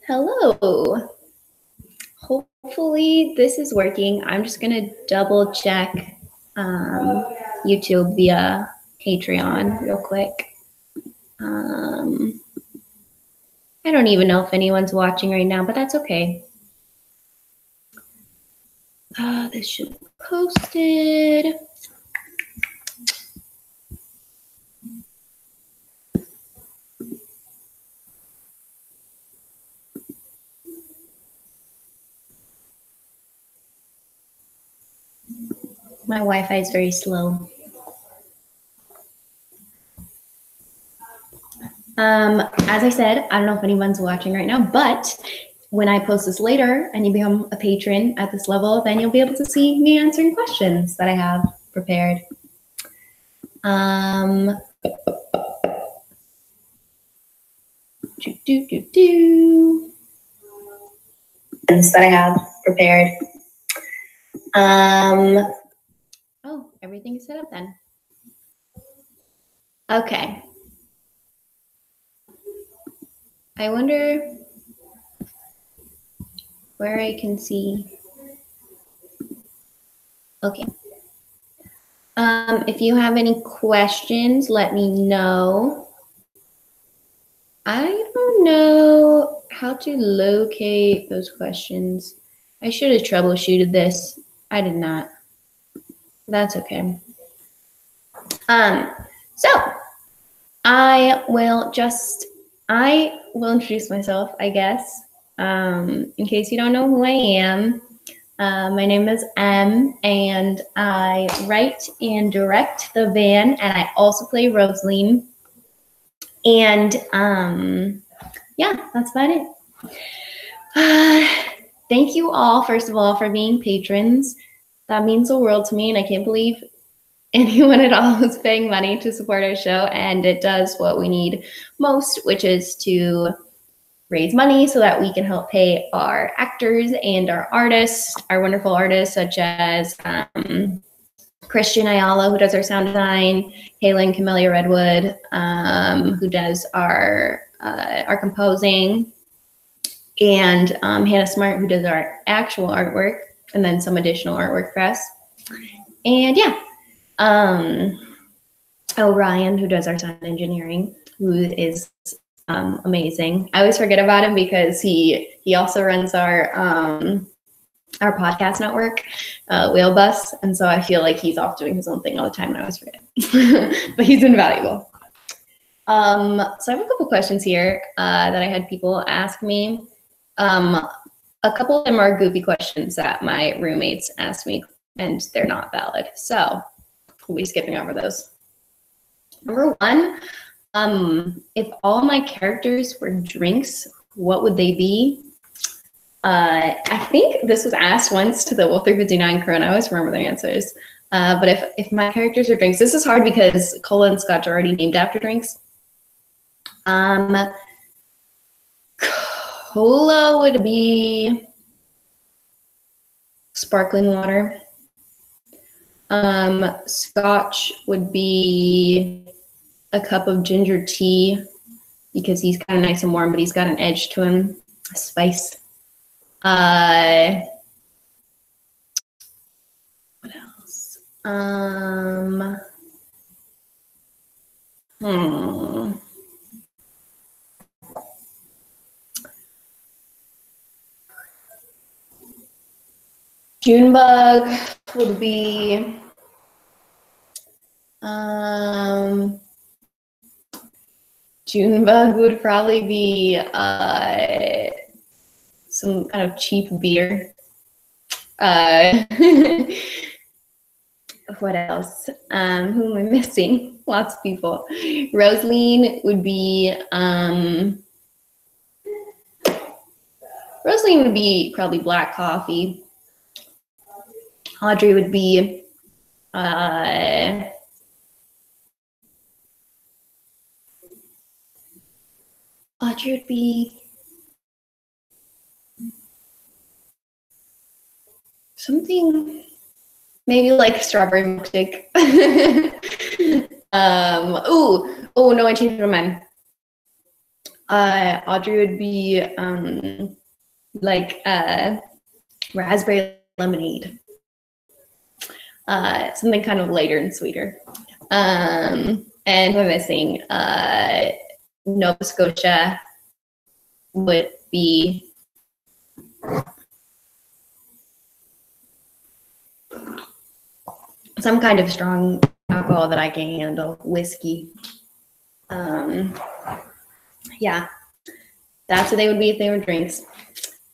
Hello. Hopefully this is working. I'm just gonna double check YouTube via Patreon real quick. I don't even know if anyone's watching right now, but that's okay. This should be posted. My Wi-Fi is very slow. As I said, I don't know if anyone's watching right now, but when I post this later and you become a patron at this level, then you'll be able to see me answering questions that I have prepared. That I have prepared. Oh, everything is set up then. Okay. I wonder where I can see. Okay. If you have any questions, let me know. I don't know how to locate those questions. I should have troubleshooted this. I did not. That's okay. So I will introduce myself, I guess. In case you don't know who I am, my name is Em, and I write and direct the van, and I also play Rosaline. And yeah, that's about it. Thank you all, first of all, for being patrons. That means the world to me, and I can't believe anyone at all is paying money to support our show, and it does what we need most, which is to raise money so that we can help pay our actors and our artists, our wonderful artists such as Christian Ayala, who does our sound design, Halen Camellia Redwood, who does our composing, and Hannah Smart, who does our actual artwork, and then some additional artwork for us. And yeah, Ryan, who does our sound engineering, who is amazing. I always forget about him because he also runs our podcast network, Whale Bus, and so I feel like he's off doing his own thing all the time, and I always forget. But he's invaluable. So I have a couple questions here that I had people ask me. A couple of them are goofy questions that my roommates asked me, and they're not valid. So we'll be skipping over those. Number one, if all my characters were drinks, what would they be? I think this was asked once to the Wolf 359 crew, and I always remember their answers. But if my characters are drinks, this is hard because Cola and Scotch are already named after drinks. Cola would be sparkling water. Scotch would be a cup of ginger tea because he's kind of nice and warm, but he's got an edge to him, a spice. What else? Junebug would be Junebug would probably be some kind of cheap beer. What else? Who am I missing? Lots of people. Rosaline would be probably black coffee. Audrey would be something maybe like strawberry milkshake. Oh no, I changed my mind. Audrey would be like raspberry lemonade. Something kind of lighter and sweeter. And who am I missing? Nova Scotia would be some kind of strong alcohol that I can handle. Whiskey. Yeah, that's what they would be if they were drinks.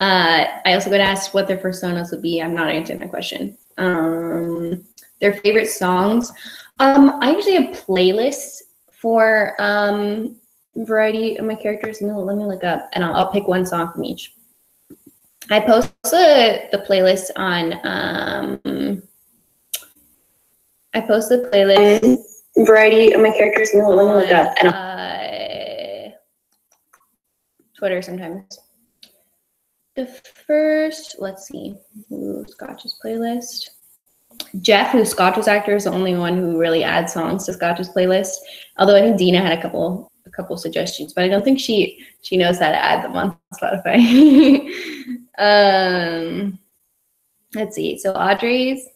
I also got asked what their personas would be. I'm not answering that question. Their favorite songs. I usually have playlists for variety of my characters. No, let me look up, and I'll pick one song from each. I post the playlist on. I post the playlist variety of my characters. No, let me look up, and Twitter sometimes. The first, let's see, Scotch's playlist. Jeff, who's Scotch's actor, is the only one who really adds songs to Scotch's playlist. Although I think Dina had a couple suggestions, but I don't think she knows how to add them on Spotify. Let's see. So Audrey's.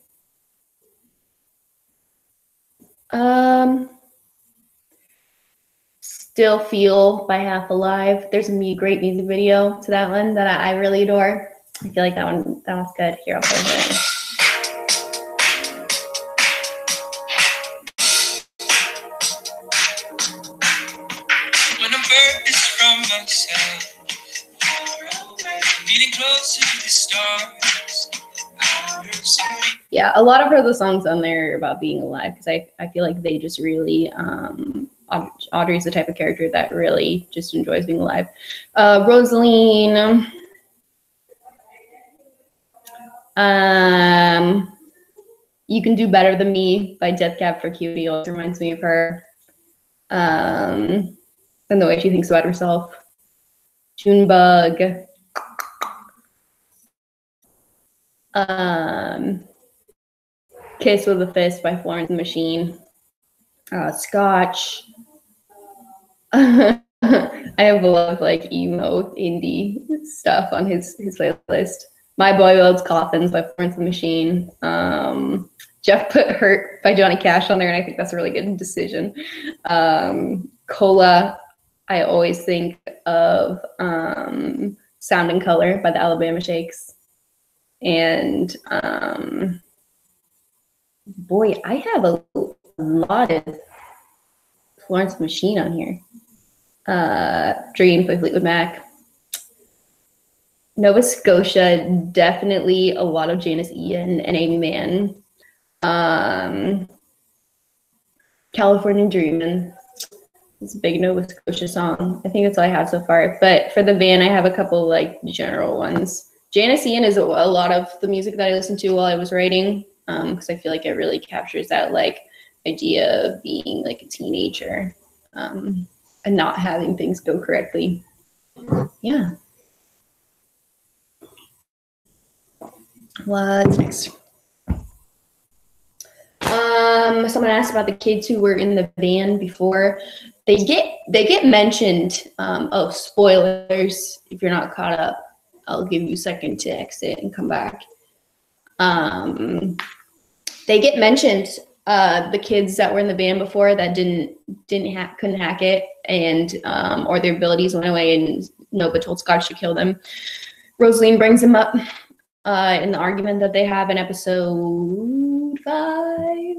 Still Feel by Half Alive. There's a great music video to that one that I really adore. I feel like that one's good. Here, I'll play it. Yeah, a lot of the songs on there are about being alive, because I feel like they just really Audrey's the type of character that really just enjoys being alive. Rosaline, You Can Do Better Than Me by Death Cab for Cutie always reminds me of her, and the way she thinks about herself. Junebug. Kiss with a Fist by Florence and the Machine. Scotch. I have a lot of like emo indie stuff on his playlist. My Boy Loves Coffins by Florence and the Machine. Jeff put Hurt by Johnny Cash on there, and I think that's a really good decision. Cola, I always think of Sound and Color by the Alabama Shakes. And boy, I have a lot of Florence and the Machine on here. Dream by Fleetwood Mac. Nova Scotia, definitely a lot of Janice Ian and Amy Mann. California Dreamin'. It's a big Nova Scotia song. I think that's all I have so far. But for the band, I have a couple like general ones. Janice Ian is a lot of the music that I listened to while I was writing, because I feel like it really captures that like idea of being like a teenager and not having things go correctly. Yeah. What's next? Someone asked about the kids who were in the band before. They get mentioned. Oh, spoilers! If you're not caught up, I'll give you a second to exit and come back. They get mentioned. The kids that were in the band before that couldn't hack it, and or their abilities went away, and Nova told Scotch to kill them. Rosaline brings him up in the argument that they have in episode 5.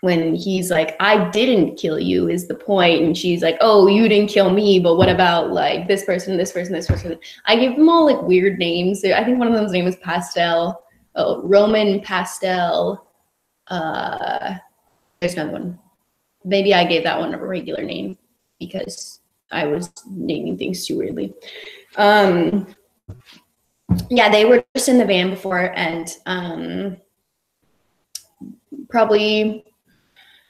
When he's like, I didn't kill you is the point. And she's like, oh, you didn't kill me, but what about like this person, this person, this person? I give them all like weird names. I think one of them's name was Pastel. Oh, Roman Pastel. There's another one. Maybe I gave that one a regular name because I was naming things too weirdly. Yeah, they were just in the van before, and probably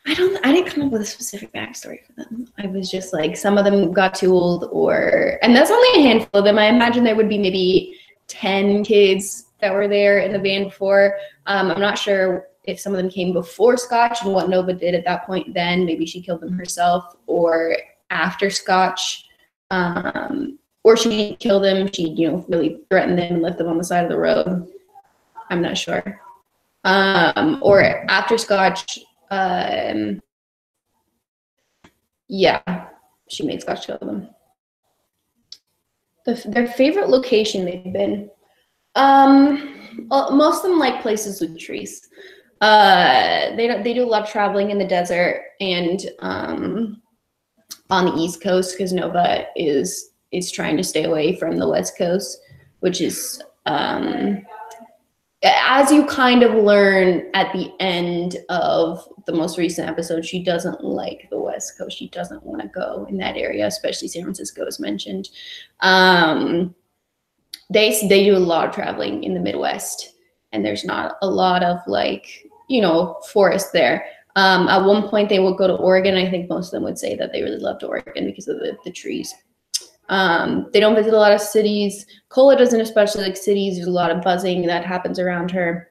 I didn't come up with a specific backstory for them. I was just like, some of them got too old, and that's only a handful of them. I imagine there would be maybe 10 kids that were there in the van before. I'm not sure if some of them came before Scotch and what Nova did at that point then. Maybe she killed them herself, or after Scotch, or she didn't kill them. She, you know, really threatened them and left them on the side of the road. I'm not sure. Or after Scotch, yeah, she made Scotch kill them. Their favorite location they've been. Most of them like places with trees. They do a lot of traveling in the desert and on the East Coast, because Nova is trying to stay away from the West Coast, which is as you kind of learn at the end of the most recent episode, she doesn't like the West Coast. She doesn't want to go in that area, especially San Francisco is mentioned. They do a lot of traveling in the Midwest, and there's not a lot of, like, you know, forest there. At one point they would go to Oregon. I think most of them would say that they really loved Oregon because of the trees. They don't visit a lot of cities. Cola doesn't especially like cities. There's a lot of buzzing that happens around her.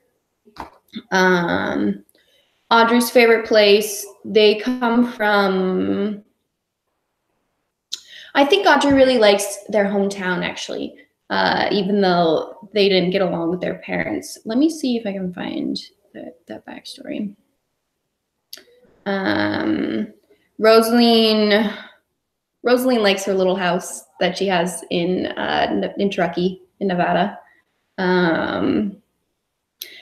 Audrey's favorite place, they come from, I think Audrey really likes their hometown, actually, even though they didn't get along with their parents. Let me see if I can find that backstory. Rosaline likes her little house that she has in Truckee, in Nevada. I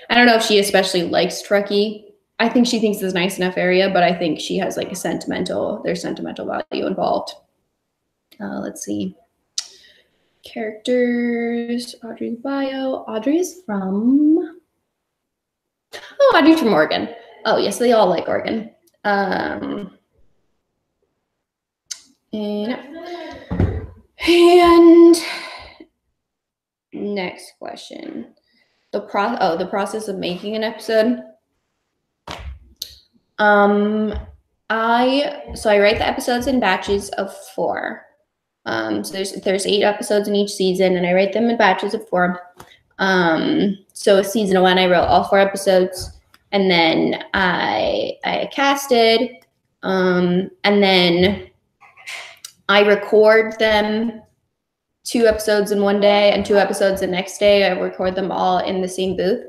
don't know if she especially likes Truckee. I think she thinks it's a nice enough area, but I think she has like there's sentimental value involved. Let's see. Characters, Audrey's bio. Audrey's from Oregon. Oh, yes, they all like Oregon. And next question. The process of making an episode. I write the episodes in batches of 4. So there's 8 episodes in each season, and I write them in batches of 4. So season 1, I wrote all 4 episodes, and then I casted, and then I record them 2 episodes in one day and 2 episodes the next day. I record them all in the same booth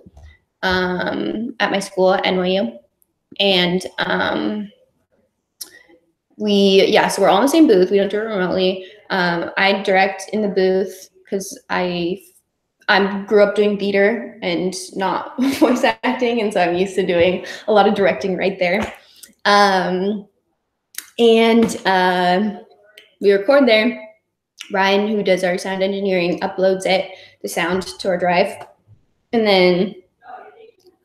at my school at NYU. And so we're all in the same booth. We don't do it remotely. I direct in the booth because I grew up doing theater and not voice acting, and so I'm used to doing a lot of directing right there. We record there. Ryan, who does our sound engineering, uploads the sound to our drive, and then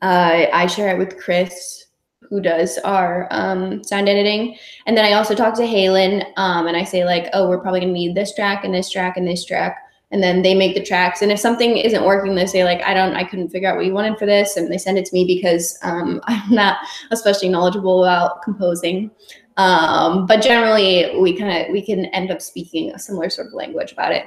I share it with Chris, who does our sound editing. And then I also talk to Halen, and I say like, oh, we're probably gonna need this track and this track and this track. And then they make the tracks. And if something isn't working, they say like, I couldn't figure out what you wanted for this. And they send it to me because I'm not especially knowledgeable about composing. But generally we can end up speaking a similar sort of language about it.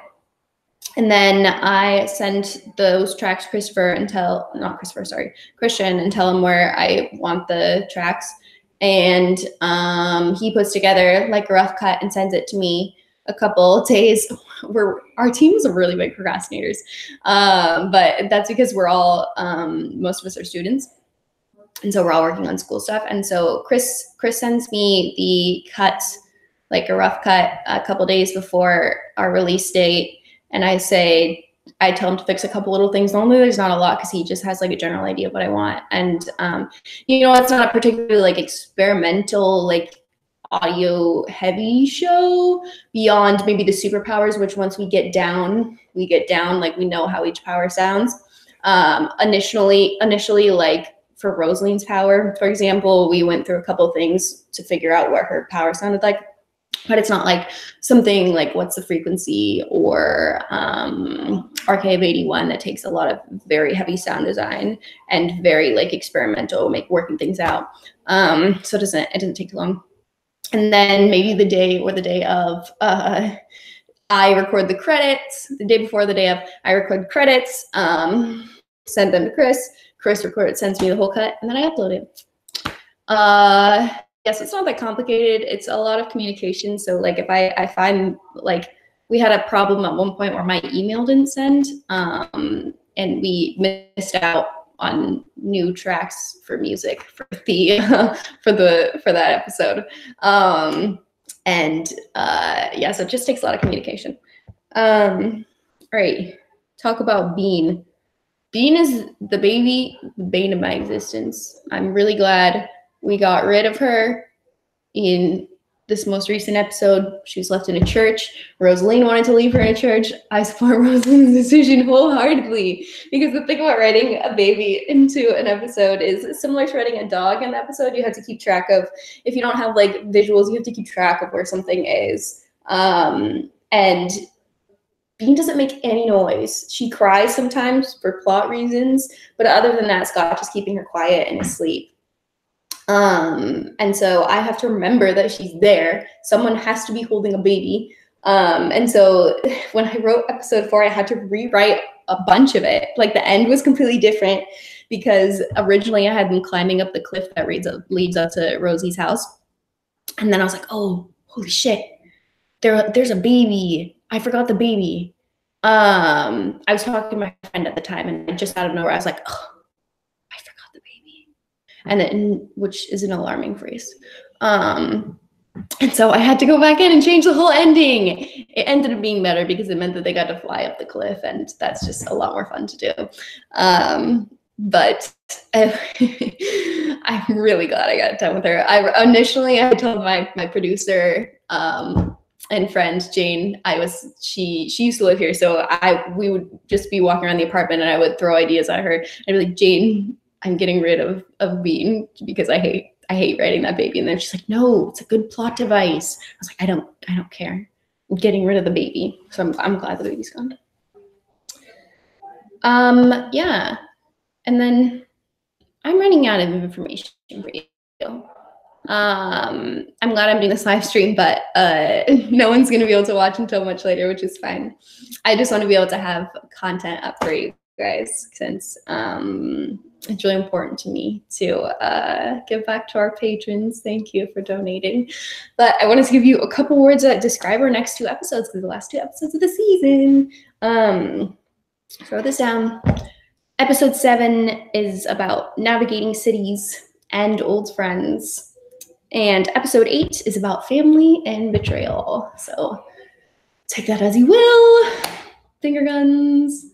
And then I send those tracks to Christian and tell him where I want the tracks. And he puts together like a rough cut and sends it to me a couple days. Our team is really big procrastinators, but that's because we're all, most of us are students. And so we're all working on school stuff. And so Chris sends me the cuts, like a rough cut, a couple days before our release date. And I tell him to fix a couple little things. Normally there's not a lot because he just has like a general idea of what I want. And, it's not a particularly like experimental, like audio heavy show beyond maybe the superpowers, which once we get down, like we know how each power sounds. Initially, like for Rosaline's power, for example, we went through a couple things to figure out what her power sounded like. But it's not like something like what's the frequency or Archive of 81 that takes a lot of very heavy sound design and very like experimental, working things out. So it doesn't take too long. And then maybe the day of, I record the credits. The day before the day of, I record credits, send them to Chris. Chris sends me the whole cut, and then I upload it. yes, it's not that complicated. It's a lot of communication. So like if I'm like, we had a problem at one point where my email didn't send, and we missed out on new tracks for music for the for that episode. Yeah, so it just takes a lot of communication. All right, talk about Bean. Bean is the baby, the bane of my existence. I'm really glad we got rid of her in this most recent episode. She was left in a church. Rosaline wanted to leave her in a church. I support Rosaline's decision wholeheartedly, because the thing about writing a baby into an episode is similar to writing a dog in the episode. You have to keep track of, if you don't have like visuals, you have to keep track of where something is. And Bean doesn't make any noise. She cries sometimes for plot reasons, but other than that, Scott is keeping her quiet and asleep. And so I have to remember that she's there. Someone has to be holding a baby. And so when I wrote episode 4, I had to rewrite a bunch of it. Like the end was completely different, because originally I had them climbing up the cliff that leads up to Rosie's house. And then I was like, oh, holy shit, there's a baby. I forgot the baby. I was talking to my friend at the time, and just out of nowhere, I was like, oh, I forgot the baby. And then, which is an alarming phrase. And so I had to go back in and change the whole ending. It ended up being better because it meant that they got to fly up the cliff, and that's just a lot more fun to do. But I'm really glad I got done with her. I told my producer and friend Jane, she used to live here, so we would just be walking around the apartment, and I would throw ideas at her. I'd be like, Jane, I'm getting rid of Bean because I hate writing that baby. And then she's like, no, it's a good plot device. I was like, I don't care. I'm getting rid of the baby. So I'm glad the baby's gone. Yeah. And then I'm running out of information for you. I'm glad I'm doing this live stream, but no one's gonna be able to watch until much later, which is fine. I just want to be able to have content up for you guys, since it's really important to me to give back to our patrons. Thank you for donating. But I wanted to give you a couple words that describe our next 2 episodes, because the last 2 episodes of the season. Throw this down. Episode 7 is about navigating cities and old friends. And episode 8 is about family and betrayal. So take that as you will. Finger guns.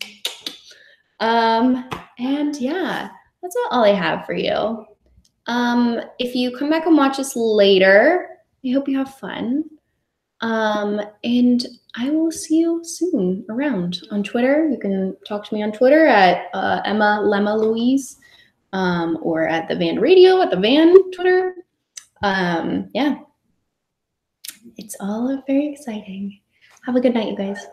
And yeah, that's about all I have for you. If you come back and watch us later, I hope you have fun. And I will see you soon around on Twitter. You can talk to me on Twitter at Emma Lemma Louise, or at the Van Radio at the Van Twitter. Yeah, it's all very exciting. Have a good night, you guys.